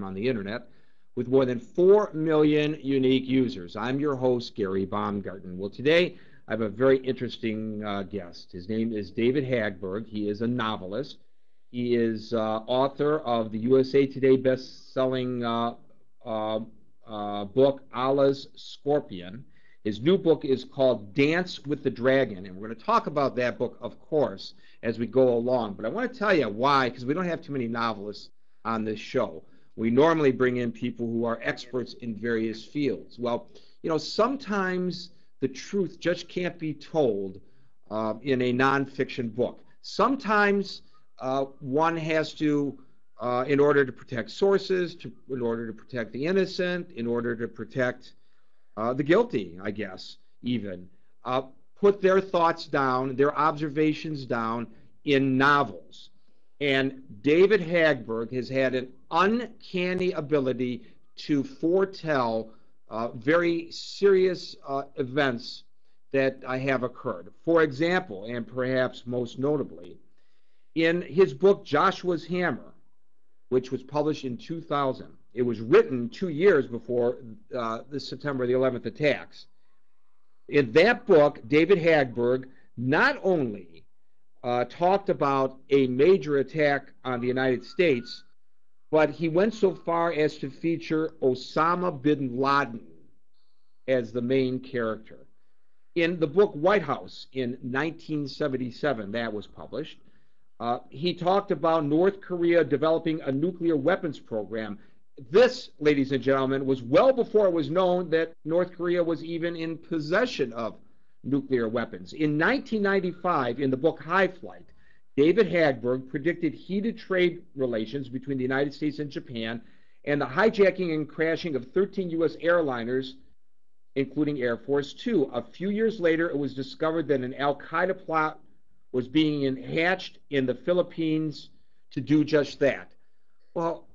on the internet with more than 4 million unique users. I'm your host, Gary Baumgarten. Well, today I have a very interesting guest. His name is David Hagberg. He is a novelist. He is author of the USA Today best-selling book, Allah's Scorpion. His new book is called Dance with the Dragon, and we're going to talk about that book, of course, as we go along. But I want to tell you why, because we don't have too many novelists on this show. We normally bring in people who are experts in various fields. Well, you know, sometimes the truth just can't be told in a nonfiction book. Sometimes one has to, in order to protect sources, in order to protect the innocent, in order to protect the guilty, I guess, even, put their thoughts down, their observations down in novels. And David Hagberg has had an uncanny ability to foretell very serious events that have occurred. For example, and perhaps most notably, in his book Joshua's Hammer, which was published in 2000, it was written 2 years before the September the 11th attacks. In that book, David Hagberg not only talked about a major attack on the United States, but he went so far as to feature Osama bin Laden as the main character. In the book White House in 1977, that was published, he talked about North Korea developing a nuclear weapons program. This, ladies and gentlemen, was well before it was known that North Korea was even in possession of nuclear weapons. In 1995, in the book High Flight, David Hagberg predicted heated trade relations between the United States and Japan and the hijacking and crashing of 13 U.S. airliners, including Air Force Two. A few years later, it was discovered that an al-Qaeda plot was being hatched in the Philippines to do just that. Well,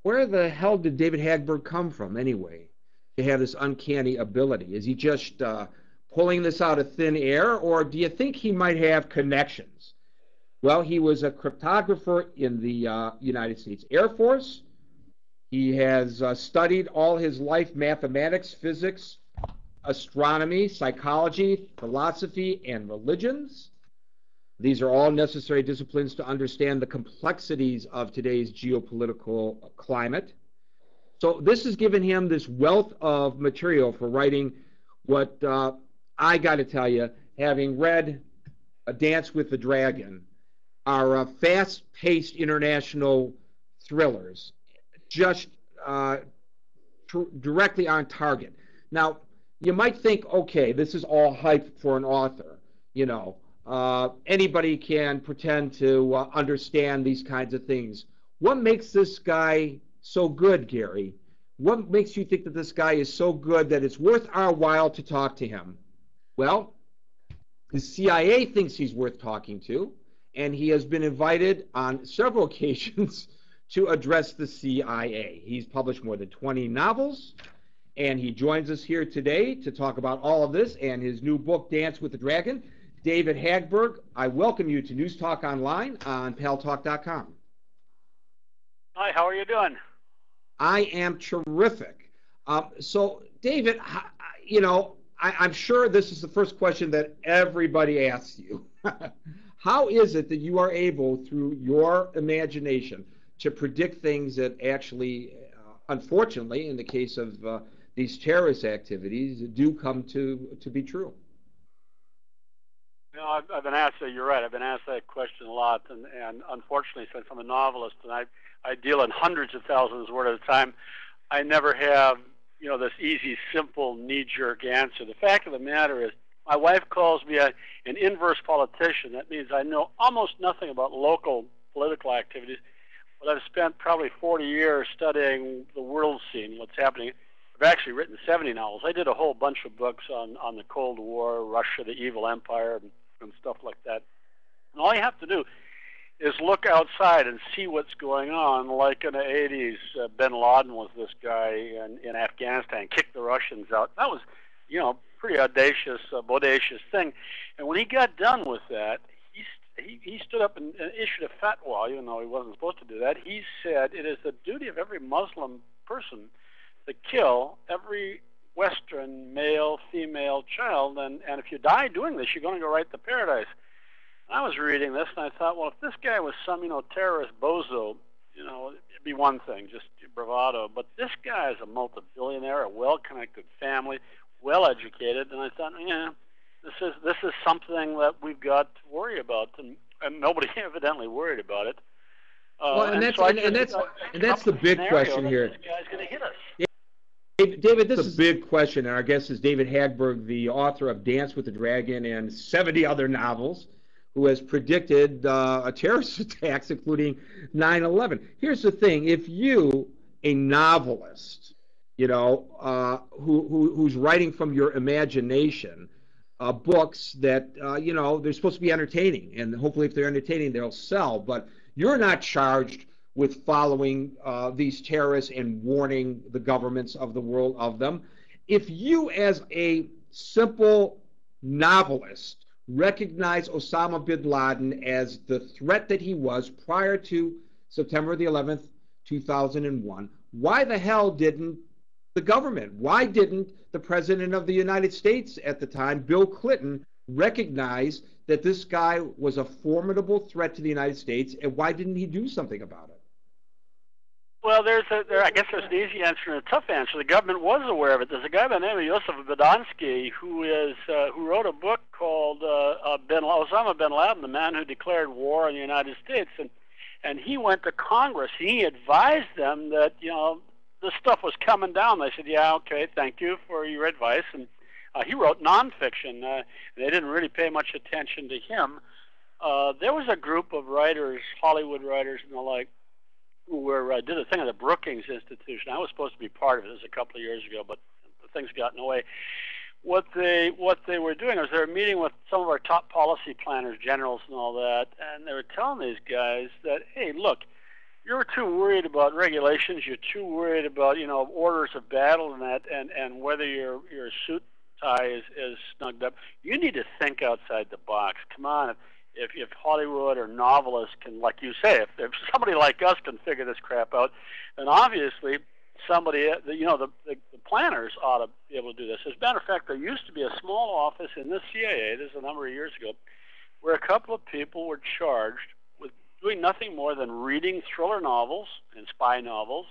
where the hell did David Hagberg come from anyway to have this uncanny ability? Is he just pulling this out of thin air, or do you think he might have connections? Well, he was a cryptographer in the United States Air Force. He has studied all his life mathematics, physics, astronomy, psychology, philosophy, and religions. These are all necessary disciplines to understand the complexities of today's geopolitical climate. So this has given him this wealth of material for writing what I got to tell you, having read A Dance with the Dragon, are fast-paced international thrillers, just directly on target. Now, you might think, okay, this is all hype for an author, you know. Anybody can pretend to understand these kinds of things. What makes this guy so good, Gary? What makes you think that this guy is so good that it's worth our while to talk to him? Well, the CIA thinks he's worth talking to, and he has been invited on several occasions to address the CIA. He's published more than 20 novels, and he joins us here today to talk about all of this and his new book, Dance with the Dragon. David Hagberg, I welcome you to News Talk Online on Paltalk.com. Hi, how are you doing? I am terrific. So, David, you know, I'm sure this is the first question that everybody asks you. How is it that you are able, through your imagination, to predict things that actually, unfortunately, in the case of these terrorist activities, do come to be true? You know, I've been asked that. You're right. I've been asked that question a lot, and unfortunately, since I'm a novelist and I deal in hundreds of thousands of words at a time, I never have, you know, this easy, simple, knee-jerk answer. The fact of the matter is, my wife calls me an inverse politician. That means I know almost nothing about local political activities, but I've spent probably 40 years studying the world scene, what's happening. I've actually written 70 novels. I did a whole bunch of books on the Cold War, Russia, the evil empire, and stuff like that. And all you have to do is look outside and see what's going on. Like in the 80s, bin Laden was this guy in Afghanistan, kicked the Russians out. That was, you know, pretty audacious, bodacious thing. And when he got done with that, he stood up and issued a fatwa, even though he wasn't supposed to do that. He said it is the duty of every Muslim person to kill every Western male, female child, and if you die doing this, you're going to go right to paradise. And I was reading this, and I thought, well, if this guy was some, terrorist bozo, it'd be one thing, just bravado. But this guy is a multi-billionaire, a well-connected family, well-educated, and I thought, yeah, this is something that we've got to worry about, and nobody evidently worried about it. Well, and that's the big question here. This guy's going to hit us. David, this is a big question, and our guest is David Hagberg, the author of Dance with the Dragon and 70 other novels, who has predicted terrorist attacks, including 9/11. Here's the thing: if you, a novelist, who's writing from your imagination, books that they're supposed to be entertaining, and hopefully, if they're entertaining, they'll sell. But you're not charged with following these terrorists and warning the governments of the world of them. If you, as a simple novelist, recognize Osama bin Laden as the threat that he was prior to September the 11th, 2001, why the hell didn't the government, why didn't the President of the United States at the time, Bill Clinton, recognize that this guy was a formidable threat to the United States, and why didn't he do something about it? Well, I guess there's an easy answer and a tough answer. The government was aware of it. There's a guy by the name of Yosef Bodansky who wrote a book called Osama bin Laden, the man who declared war on the United States, and he went to Congress. He advised them that this stuff was coming down. They said, yeah, okay, thank you for your advice, and he wrote nonfiction. They didn't really pay much attention to him. There was a group of writers, Hollywood writers and the like, who did a thing at the Brookings Institution. I was supposed to be part of it. This was a couple of years ago, but things got in the way. What they were doing was they were meeting with some of our top policy planners, generals, and all that, and they were telling these guys that, hey, look, you're too worried about regulations. You're too worried about orders of battle and that, and whether your suit tie is snugged up. You need to think outside the box. Come on. If Hollywood or novelists can, like you say, if somebody like us can figure this crap out, then obviously somebody, the planners ought to be able to do this. As a matter of fact, there used to be a small office in the CIA, this is a number of years ago, where a couple of people were charged with doing nothing more than reading thriller novels and spy novels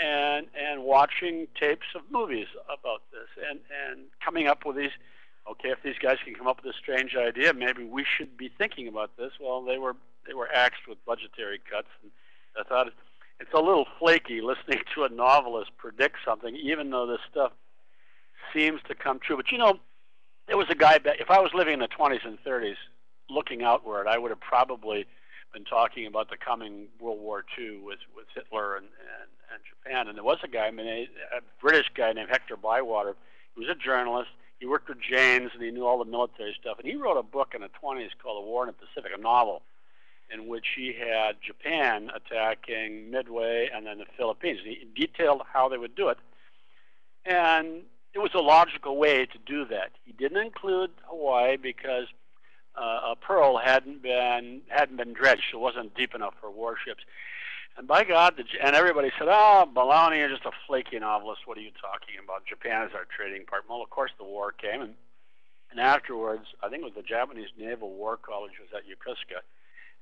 and watching tapes of movies about this and coming up with these. Okay, if these guys can come up with a strange idea, maybe we should be thinking about this. Well, they were axed with budgetary cuts, and I thought it's a little flaky listening to a novelist predict something, even though this stuff seems to come true. But there was a guy back. If I was living in the 20s and 30s, looking outward, I would have probably been talking about the coming World War II with Hitler and Japan. And there was a guy, a British guy named Hector Bywater. He was a journalist. He worked with Janes, and he knew all the military stuff. And he wrote a book in the 20s called The War in the Pacific, a novel, in which he had Japan attacking Midway and then the Philippines. He detailed how they would do it. And it was a logical way to do that. He didn't include Hawaii because Pearl hadn't been dredged. It wasn't deep enough for warships. And by God, and everybody said, baloney, you're just a flaky novelist. What are you talking about? Japan is our trading partner. Well, of course, the war came. And afterwards, I think it was the Japanese Naval War College was at Yokosuka.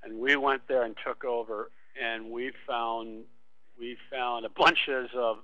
And we went there and took over, and we found a bunches of